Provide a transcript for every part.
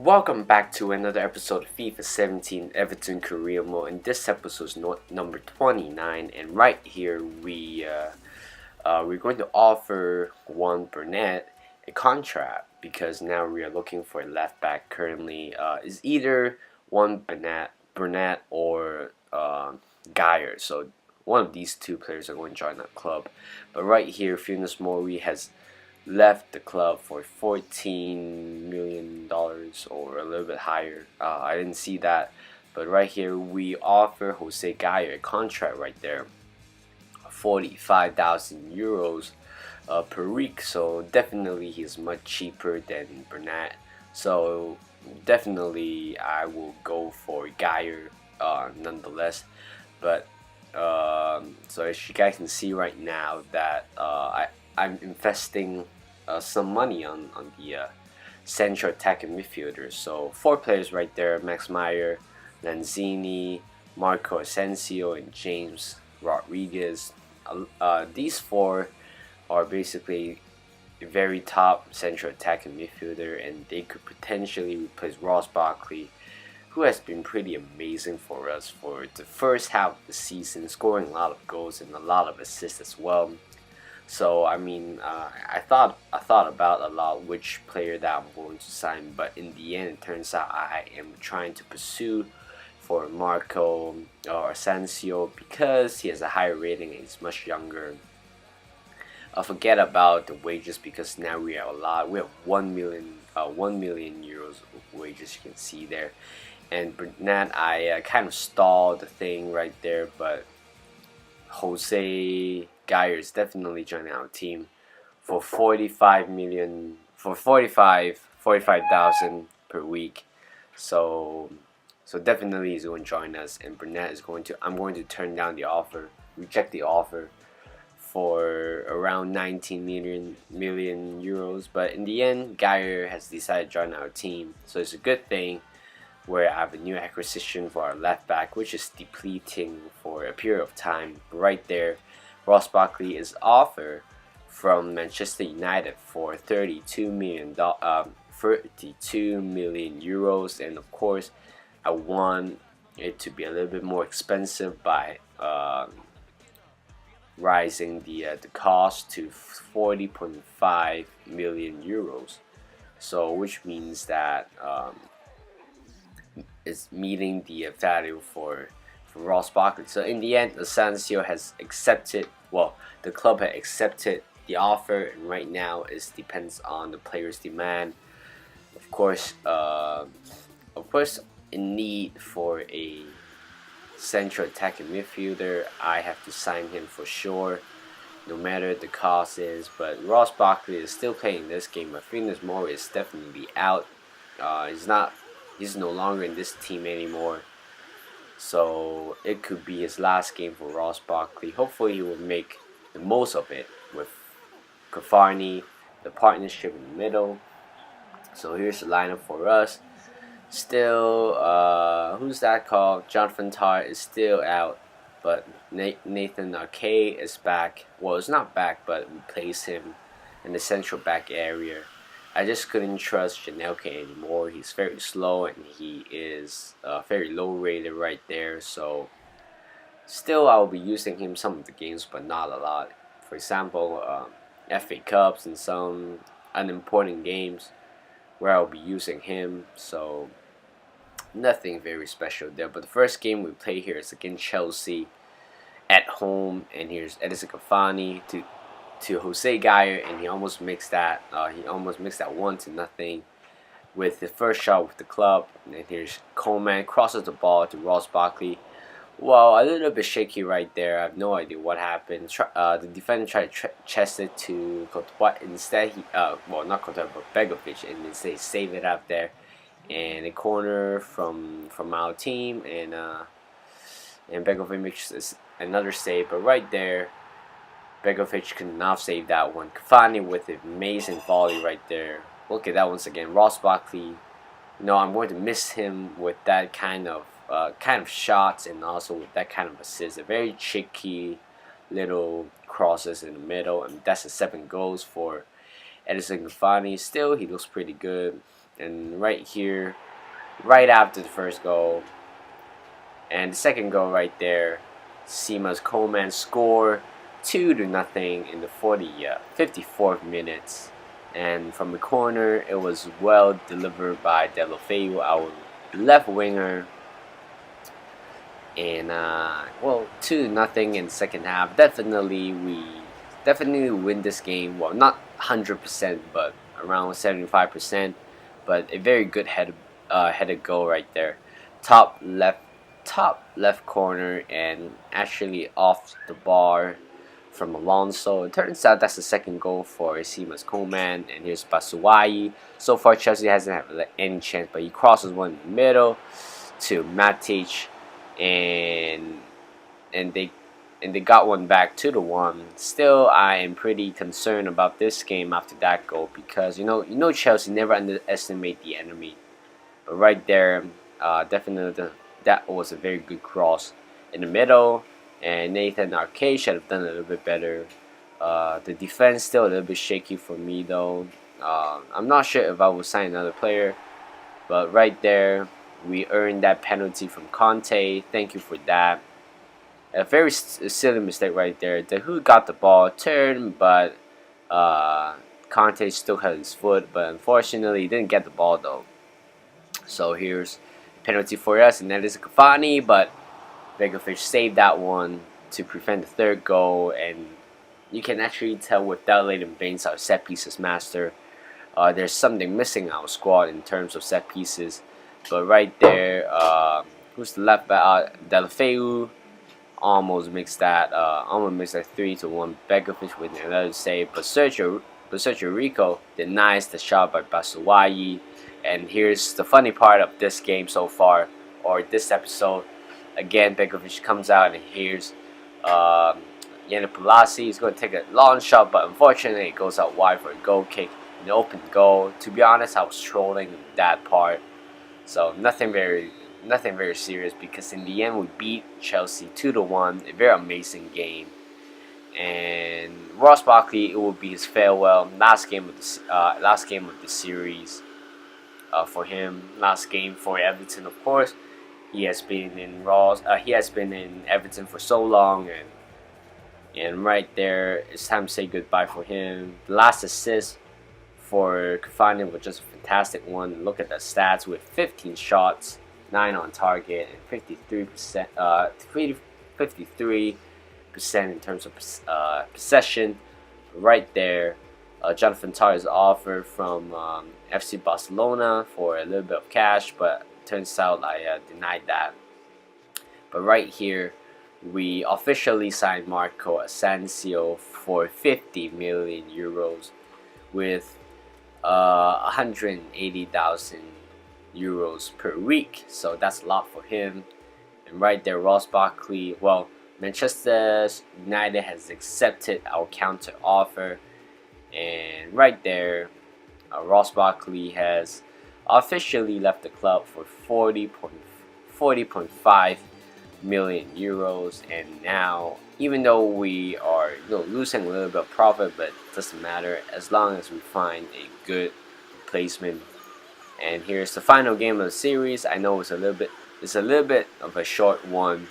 Welcome back to another episode of FIFA 17 Everton Career Mode, and this episode is number 29. And right here we're going to offer Juan Burnett a contract because now we are looking for a left back. Currently, is either Juan Burnett or Geyer. So one of these two players are going to join that club. But right here, Funes Mori has left the club for $14 million or a little bit higher. I didn't see that, but right here we offer Jose Geyer a contract right there, 45,000 euros per week. So definitely he's much cheaper than Burnett. So definitely I will go for Geyer nonetheless. But so as you guys can see right now that I'm investing some money on the central attacking midfielders. So 4 players right there: Max Meyer, Lanzini, Marco Asensio, and James Rodriguez. These 4 are basically a very top central attacking midfielder, and they could potentially replace Ross Barkley, who has been pretty amazing for us for the first half of the season, scoring a lot of goals and a lot of assists as well. So I mean, I thought about a lot which player that I'm going to sign, but in the end, it turns out I am trying to pursue for Marco or Asensio because he has a higher rating and he's much younger. Forget about the wages because now we have a lot. We have 1 million euros of wages. You can see there, and Burnett, I kind of stalled the thing right there, but Jose Geyer is definitely joining our team for 45,000 per week. So definitely he's going to join us, and Burnett is going to. I'm going to turn down the offer, reject the offer for around 19 million euros. But in the end, Geyer has decided to join our team, so it's a good thing. Where I have a new acquisition for our left back, which is depleting for a period of time. Right there, Ross Barkley is offered from Manchester United for 32 million euros, and of course, I want it to be a little bit more expensive by rising the cost to 40.5 million euros. So, which means that is meeting the value for Ross Barkley. So in the end, Asensio has accepted. Well, the club has accepted the offer, and right now it depends on the player's demand. Of course, in need for a central attacking midfielder, I have to sign him for sure, no matter the cost is. But Ross Barkley is still playing this game. But Funes Mori is definitely out. He's no longer in this team anymore. So it could be his last game for Ross Barkley. Hopefully he will make the most of it with Cavani, the partnership in the middle. So here's the lineup for us. Still, who's that called? Jonathan Tah is still out, but Nathan Ake is back. Well, it's not back, but replaced him in the central back area. I just couldn't trust Janelke anymore. He's very slow and he is very low rated right there. So still I'll be using him some of the games, but not a lot. For example, FA Cups and some unimportant games where I'll be using him. So nothing very special there. But the first game we play here is against Chelsea at home, and here's Edison Cavani to Jose Geyer, and he almost makes that 1-0 with the first shot with the club. And then here's Coleman crosses the ball to Ross Barkley. Well, a little bit shaky right there. I have no idea what happened. The defender tried to chest it to Courtois. Instead, not Courtois, but Begovic, and instead he saved it out there. And a corner from our team, and Begovic makes another save. But right there, Begovic could not save that one. Cavani with an amazing volley right there. Look at that once again. Ross Barkley. I'm going to miss him with that kind of shots, and also with that kind of assist. A very cheeky little crosses in the middle, and that's the 7 goals for Edison Cavani. Still, he looks pretty good. And right here, right after the first goal, and the second goal right there, Seamus Coleman score 2-0 in the 54th minutes. And from the corner, it was well delivered by Delofeu, our left winger. And well, 2-0 in the second half. Definitely win this game. Well, not 100%, but around 75%. But a very good headed goal right there. Top left top left corner and actually off the bar from Alonso. It turns out that's the second goal for Seamus Coleman, and here's Basuwai. So far, Chelsea hasn't had any chance, but he crosses one in the middle to Matic, and and they got one back 2-1. Still, I am pretty concerned about this game after that goal because you know Chelsea never underestimate the enemy. But right there, definitely that was a very good cross in the middle, and Nathan Arcade should have done a little bit better. The defense still a little bit shaky for me though. I'm not sure if I will sign another player, but right there we earned that penalty from Conte. Thank you for that. A very silly mistake right there. The who got the ball turned, but Conte still had his foot, but unfortunately he didn't get the ball though. So here's penalty for us, and that is Cavani, but Begovic saved that one to prevent the third goal, and you can actually tell without Leighton Baines, our set pieces master, there's something missing in our squad in terms of set pieces. But right there, who's the left back? Delafeu almost makes that 3-1. Begovic with another save, but Sergio Rico denies the shot by Basuwai. And here's the funny part of this game so far, or this episode. Again, Begovic comes out, and here's Yannick Pulasi. He's going to take a long shot, but unfortunately it goes out wide for a goal kick, an open goal. To be honest, I was trolling that part, so nothing very serious, because in the end we beat Chelsea 2-1. A very amazing game. And Ross Barkley, it will be his farewell, last game of the series. For him, last game for Everton, of course. He has been in Everton for so long, and right there, it's time to say goodbye for him. The last assist for Cavani was just a fantastic one. Look at the stats with 15 shots, 9 on target, and 53% in terms of possession. Right there. Jonathan Tah is offered from FC Barcelona for a little bit of cash, but turns out I denied that. But right here, we officially signed Marco Asensio for 50 million euros with 180,000 euros per week. So that's a lot for him. And right there, Ross Barkley. Well, Manchester United has accepted our counter offer. And right there, Ross Barkley has officially left the club for 40.5 million euros. And now, even though we are losing a little bit of profit, but it doesn't matter as long as we find a good replacement. And here's the final game of the series. I know it's a little bit of a short one,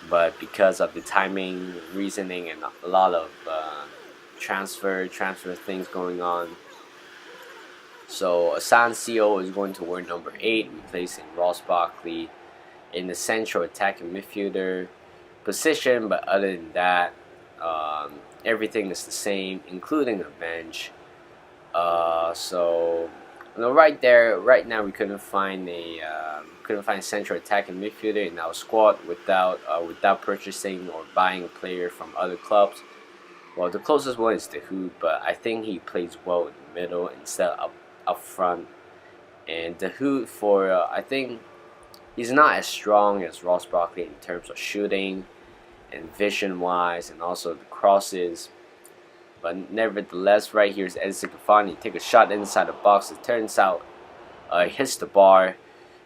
but because of the timing, reasoning, and a lot of transfer things going on. So Asensio is going to wear number 8, replacing Ross Barkley in the central attacking midfielder position. But other than that, everything is the same, including a bench. So right now we couldn't find a central attacking midfielder in our squad without purchasing or buying a player from other clubs. Well, the closest one is the Hood, but I think he plays well in the middle instead of up front. And the Hood, I think he's not as strong as Ross Barkley in terms of shooting and vision-wise, and also the crosses. But nevertheless, right here is Edison Cavani. Take a shot inside the box. It turns out he hits the bar,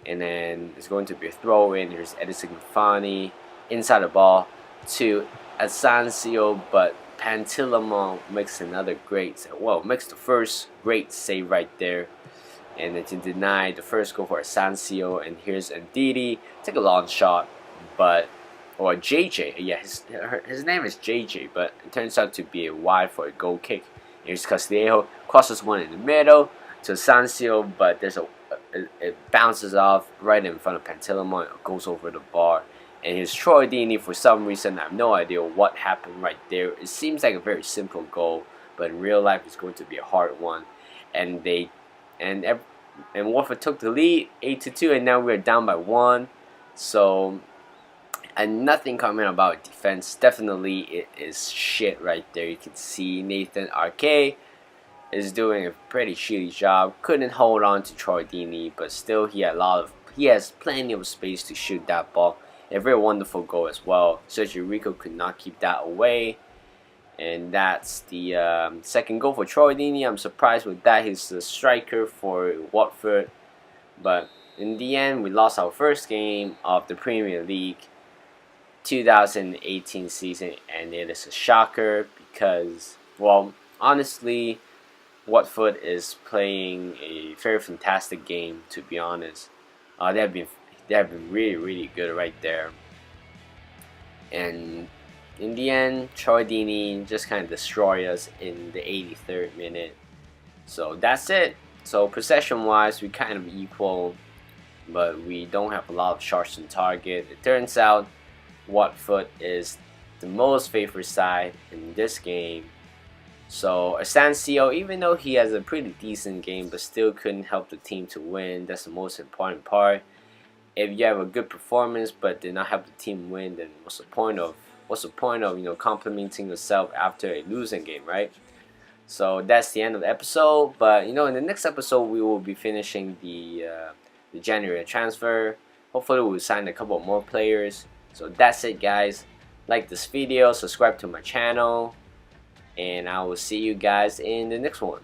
and then it's going to be a throw-in. Here's Edison Cavani inside the ball to Asensio, but Pantilimon makes the first great save right there. and then to deny the first goal for Asensio. And here's Ndidi, take a long shot, but or JJ, yeah, his name is JJ, but it turns out to be a wide for a goal kick. Here's Castillejo, crosses one in the middle to Asensio, but it bounces off right in front of Pantilimon, goes over the bar. And here's Troy Deeney. For some reason, I have no idea what happened right there. It seems like a very simple goal, but in real life, it's going to be a hard one. And Watford took the lead 8-2, and now we're down by 1. So, and nothing coming about defense. Definitely, it is shit right there. You can see Nathan Arke is doing a pretty shitty job. Couldn't hold on to Troy Deeney, but still, he has plenty of space to shoot that ball. A very wonderful goal as well. Sergio Rico could not keep that away. And that's the second goal for Troy Deeney. I'm surprised with that. He's the striker for Watford. But in the end, we lost our first game of the Premier League 2018 season. And it is a shocker because, well, honestly, Watford is playing a very fantastic game, to be honest. They have been really, really good right there. And in the end, Troy Deeney just kind of destroyed us in the 83rd minute. So that's it. So possession-wise, we kind of equal, but we don't have a lot of shots on target. It turns out Watford is the most favored side in this game. So Asensio, even though he has a pretty decent game, but still couldn't help the team to win. That's the most important part. If you have a good performance but did not help the team win, then what's the point of complimenting yourself after a losing game, right? So that's the end of the episode. But in the next episode we will be finishing the January transfer. Hopefully we'll sign a couple more players. So that's it, guys. Like this video, subscribe to my channel, and I will see you guys in the next one.